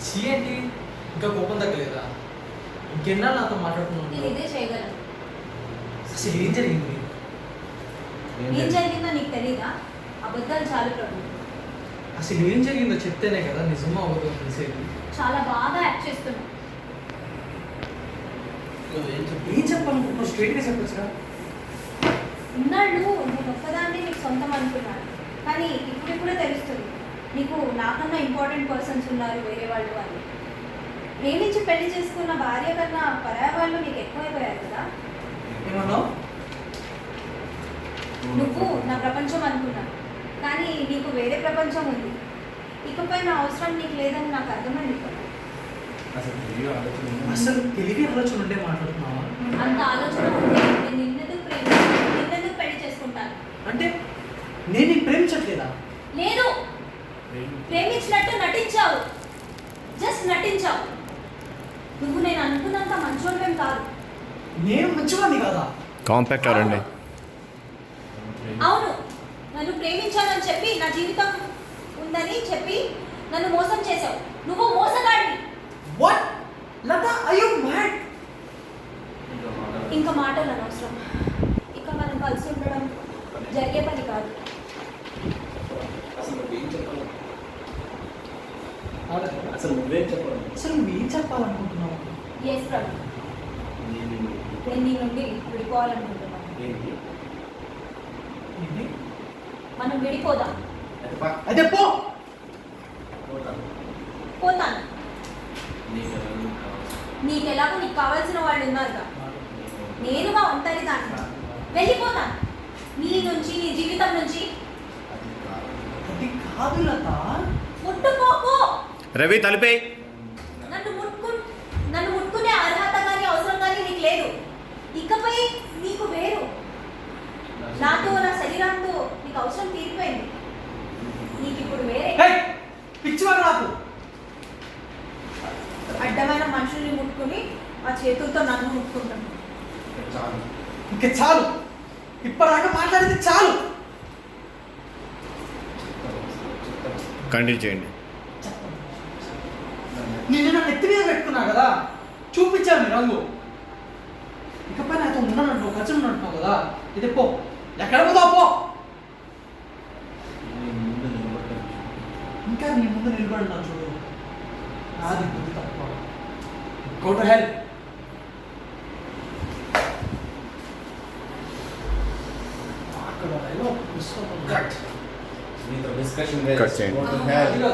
చీ ఏంటి? ఇంకా కోపం తగ్గలేదా? ఇంకెన్నాళ్ళు నాతో మాట్లాడుతున్నాను? నేను ఇదే చేయగలను. అసలు ఏం జరిగింది? ఏం జరిగిందో నీకు తెలీదా? అబద్ధాలు చాలు ప్రభు. అసలు ఏం జరిగిందో చెప్తేనే కదా నిజమా అవ్వదో తెలిసేది. చాలా బాగా యాక్ట్ చేస్తున్నావు. ఏం చెప్పాలనుకుంటున్నావు? స్ట్రైట్గా చెప్పొచ్చుగా. ఇన్నాళ్ళు నేను ఒక్కదాన్ని నీకు సొంతం అనుకున్నాను, కానీ ఇప్పుడిప్పుడే తెలుస్తుంది నీకు నాకన్నా ఇంపార్టెంట్ పర్సన్స్ ఉన్నారు వేరే వాళ్ళు అని. ప్రేమించి పెళ్లి చేసుకున్న భార్య కన్నా పరాయ వాళ్ళు నీకు ఎక్కువైపోయారు కదా. ఏమన్నావు? నువ్వు నా ప్రపంచం అనుకున్నాను, కానీ నీకు వేరే ప్రపంచం ఉంది. ఇకపై నా అవసరం నీకు లేదని నాకు అర్థమైంది కదా. అసలు తెలివి ఆలోచన ఉండే మాట్లాడుతున్నావా? అంత ఆలోచన ఉంటే నేను నిన్నెందుకు పెళ్లి చేసుకుంటాను? అంటే నేను నీకు ప్రేమించట్లేదా? లేదు, ప్రేమించినట్టు నటించావు. జస్ట్ నటించావు. నువ్వు నేను అనుకున్నంత మంచోళ్ళేం కాదు. నేను మంచివాడిని కాదా? కాంపాక్ట్ అవరండి. అవును, నన్ను ప్రేమించానని చెప్పి నా జీవితం ఉందని చెప్పి నన్ను మోసం చేశావు. నువ్వు మోసగాడివి. What? Lata, are you mad? ఇంకా మాటలు అనవసరం. ఇక మనం కలిసి ఉండడం జరిగే పని కాదు. అసలు నువ్వేం చెప్పాలి? అసలు నువ్వేం చెప్పాలనుకుంటున్నావు? ఎస్ ప్రభు, నేను నీ నుండి విడిపోవాలనుకుంటున్నాను. ఏంటి? ఏంటి? మనం విడిపోదాం. అదే పో. పోతాను. నీకెలాగో నీకు కావాల్సిన వాళ్ళు ఉన్నారుగా. నేనుగా ఒంటరి దాన్ని వెళ్ళిపోతాను నీ నుంచి, నీ జీవితం నుంచి. అది కాదు లత. ముట్టుకోకు. రవి తలిపే. నన్ను ముట్టుకునే అర్హత కానీ అవసరం కానీ నీకు లేదు. ఇకపై నీకు వేరు. నాతో, నా శరీరంతో నీకు అవసరం తీరిపోయింది. నీకు ఇప్పుడు వేరే. పిచ్చివాడు నాకు. అడ్డమైన మనుషుల్ని ముట్టుకుని ఆ చేతులతో నన్ను ముట్టుకుంటాను. ఇంకా చాలు. ఇప్పటిదాకా మాట్లాడింది చాలు. కంటిన్యూ చేయండి. నేను నా నెత్తి మీద పెట్టుకున్నా కదా, చూపించాను నీ రంగు. ఇకపై నాతో ఉన్నానంటున్నావు, ఖర్చు ఉన్నట్టున్నావు కదా. ఇది పో. ఎక్కడ పోతావు? పో. ఇంకా నీ ముందు నిలబడినా చూడు. నాది బుద్ధి తక్కువ. Go to hell. అక్కడ మీతో డిస్కషన్ Cut చేయండి. అది కాదు.